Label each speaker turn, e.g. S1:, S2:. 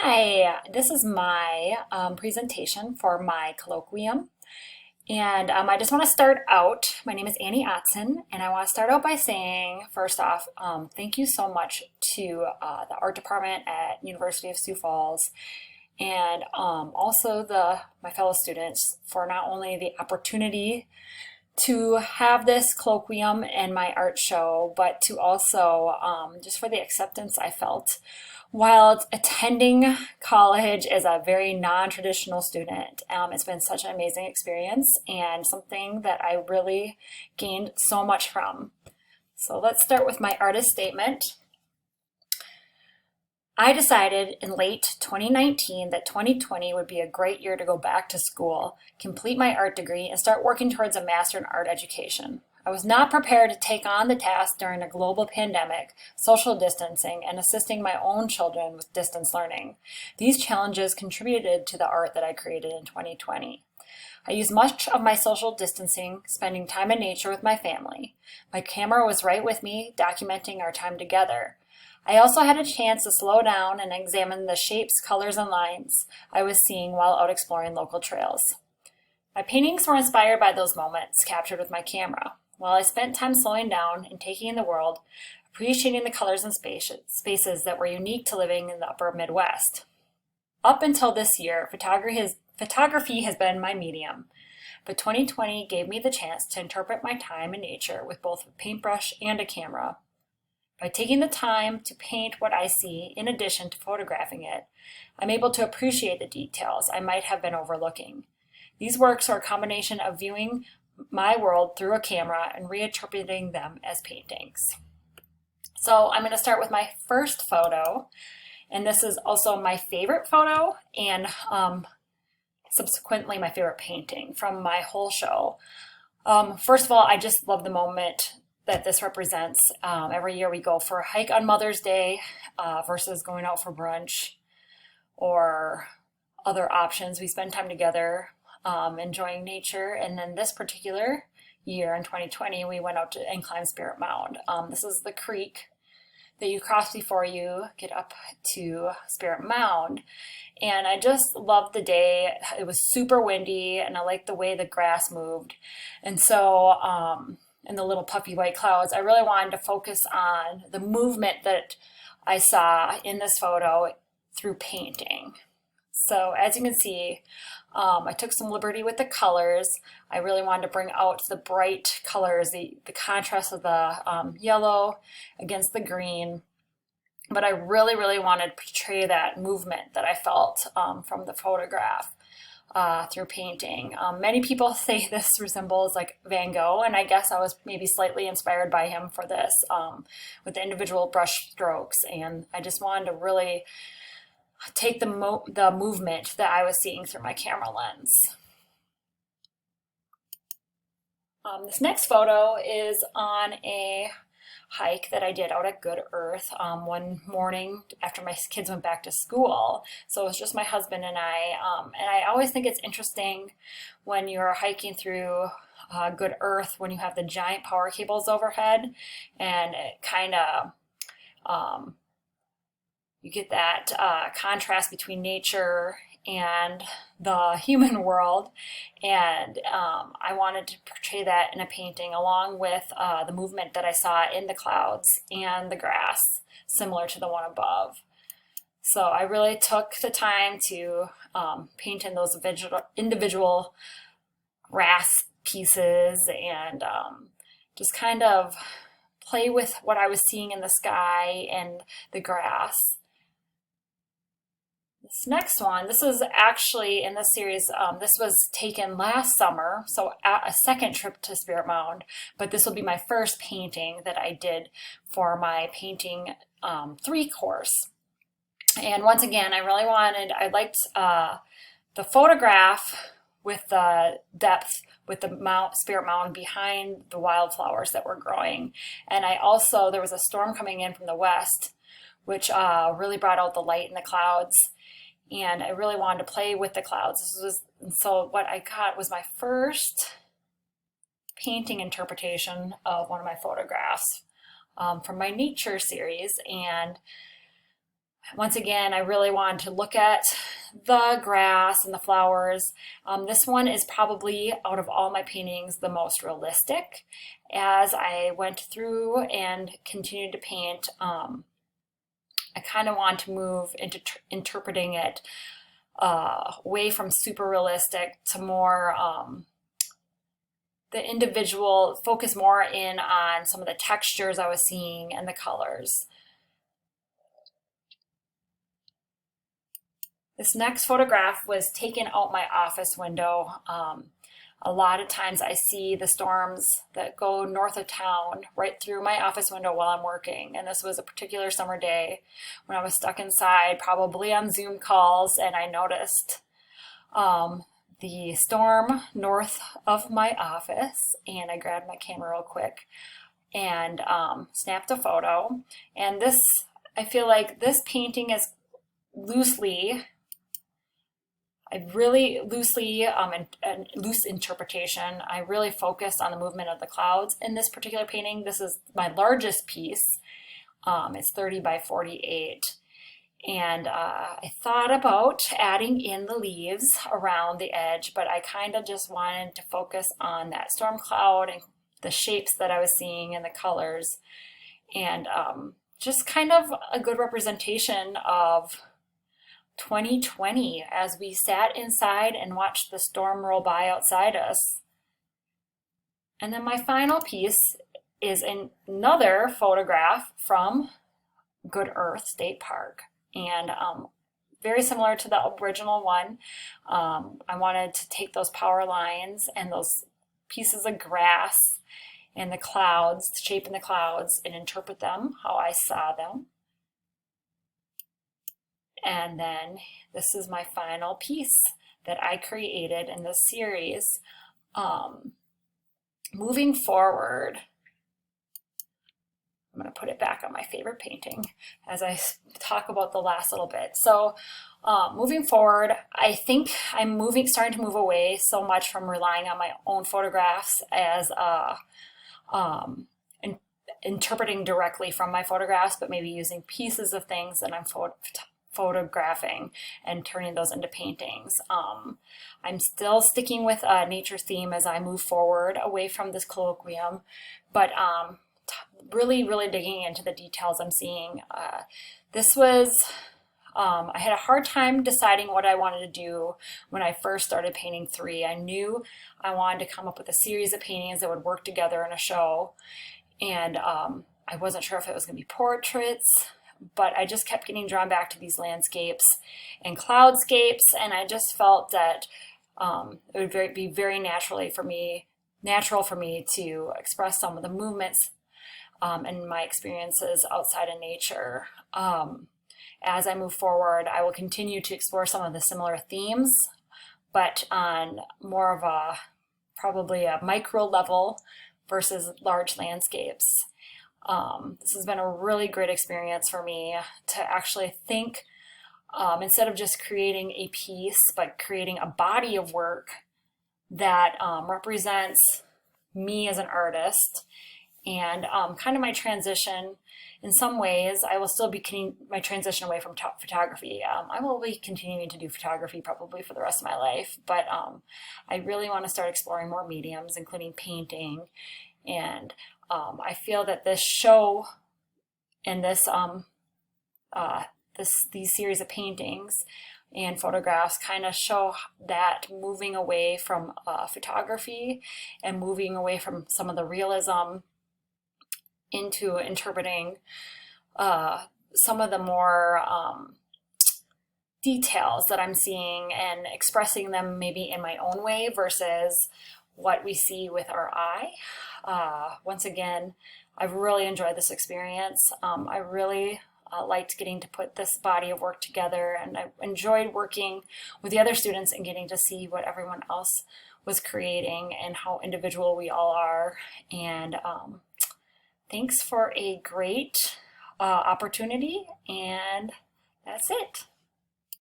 S1: Hi, this is my presentation for my colloquium. And I just want to start out. My name is Annie Otson, and I want to start out by saying, first off, thank you so much to the art department at University of Sioux Falls and also my fellow students for not only the opportunity to have this colloquium and my art show, but to also just for the acceptance I felt while attending college as a very non-traditional student. It's been such an amazing experience and something that I really gained so much from. So let's start with my artist statement. I decided in late 2019 that 2020 would be a great year to go back to school, complete my art degree, and start working towards a master in art education. I was not prepared to take on the task during a global pandemic, social distancing, and assisting my own children with distance learning. These challenges contributed to the art that I created in 2020. I used much of my social distancing, spending time in nature with my family. My camera was right with me, documenting our time together. I also had a chance to slow down and examine the shapes, colors, and lines I was seeing while out exploring local trails. My paintings were inspired by those moments captured with my camera. While I spent time slowing down and taking in the world, appreciating the colors and spaces that were unique to living in the upper Midwest. Up until this year, photography has been my medium, but 2020 gave me the chance to interpret my time in nature with both a paintbrush and a camera. By taking the time to paint what I see in addition to photographing it, I'm able to appreciate the details I might have been overlooking. These works are a combination of viewing my world through a camera and reinterpreting them as paintings. So I'm going to start with my first photo, and this is also my favorite photo and subsequently my favorite painting from my whole show. First of all, I just love the moment that this represents. Every year we go for a hike on Mother's Day versus going out for brunch or other options. We spend time together enjoying nature. And then this particular year in 2020, we went out and climbed Spirit Mound. This is the creek that you cross before you get up to Spirit Mound. And I just loved the day. It was super windy and I liked the way the grass moved. And so, and the little puffy white clouds, I really wanted to focus on the movement that I saw in this photo through painting. So as you can see, I took some liberty with the colors. I really wanted to bring out the bright colors, the contrast of the yellow against the green. But I really, really wanted to portray that movement that I felt from the photograph through painting. Many people say this resembles like Van Gogh, and I guess I was maybe slightly inspired by him for this with the individual brush strokes. And I just wanted to really take the movement that I was seeing through my camera lens. This next photo is on a hike that I did out at Good Earth one morning after my kids went back to school. So it was just my husband and I always think it's interesting when you're hiking through Good Earth when you have the giant power cables overhead, and it kind of you get that contrast between nature and the human world, and I wanted to portray that in a painting along with the movement that I saw in the clouds and the grass, similar to the one above. So I really took the time to paint in those individual grass pieces and just kind of play with what I was seeing in the sky and the grass. This next one, this is actually in this series, this was taken last summer, so a second trip to Spirit Mound, but this will be my first painting that I did for my painting 3 course. And once again, I liked the photograph with the depth with the Spirit Mound behind the wildflowers that were growing. And there was a storm coming in from the west, which really brought out the light in the clouds. And I really wanted to play with the clouds. So what I got was my first painting interpretation of one of my photographs from my nature series. And Once again, I really wanted to look at the grass and the flowers. This one is probably, out of all my paintings, the most realistic. As I went through and continued to paint, I kind of want to move into interpreting it away from super realistic to more the individual, focus more in on some of the textures I was seeing and the colors. This next photograph was taken out my office window. A lot of times I see the storms that go north of town right through my office window while I'm working. And this was a particular summer day when I was stuck inside, probably on Zoom calls, and I noticed the storm north of my office, and I grabbed my camera real quick and snapped a photo. And this, I feel like this painting is loosely, I really loosely, and loose interpretation, I really focused on the movement of the clouds in this particular painting. This is my largest piece. It's 30 by 48. And I thought about adding in the leaves around the edge, but I kind of just wanted to focus on that storm cloud and the shapes that I was seeing and the colors. And just kind of a good representation of 2020 as we sat inside and watched the storm roll by outside us. And then my final piece is another photograph from Good Earth State Park, and very similar to the original one. I wanted to take those power lines and those pieces of grass and the clouds, the shape in the clouds, and interpret them how I saw them. And then this is my final piece that I created in this series. Moving forward, I'm going to put it back on my favorite painting as I talk about the last little bit. So moving forward, I think I'm starting to move away so much from relying on my own photographs as interpreting directly from my photographs, but maybe using pieces of things that I'm photographing and turning those into paintings. I'm still sticking with a nature theme as I move forward away from this colloquium, but really digging into the details I'm seeing. This was, I had a hard time deciding what I wanted to do when I first started painting 3. I knew I wanted to come up with a series of paintings that would work together in a show, and I wasn't sure if it was going to be portraits, but I just kept getting drawn back to these landscapes and cloudscapes, and I just felt that it would be very natural for me to express some of the movements and my experiences outside of nature. As I move forward, I will continue to explore some of the similar themes, but on more of a probably a micro level versus large landscapes. This has been a really great experience for me to actually think, instead of just creating a piece, but creating a body of work that represents me as an artist, and kind of my transition. In some ways, I will still be my transition away from photography. I will be continuing to do photography probably for the rest of my life, but I really want to start exploring more mediums, including painting. And I feel that this show and these series of paintings and photographs kind of show that moving away from photography and moving away from some of the realism into interpreting some of the more details that I'm seeing and expressing them maybe in my own way versus what we see with our eye. Once again, I've really enjoyed this experience. I really liked getting to put this body of work together, and I enjoyed working with the other students and getting to see what everyone else was creating and how individual we all are. And thanks for a great opportunity, and that's it.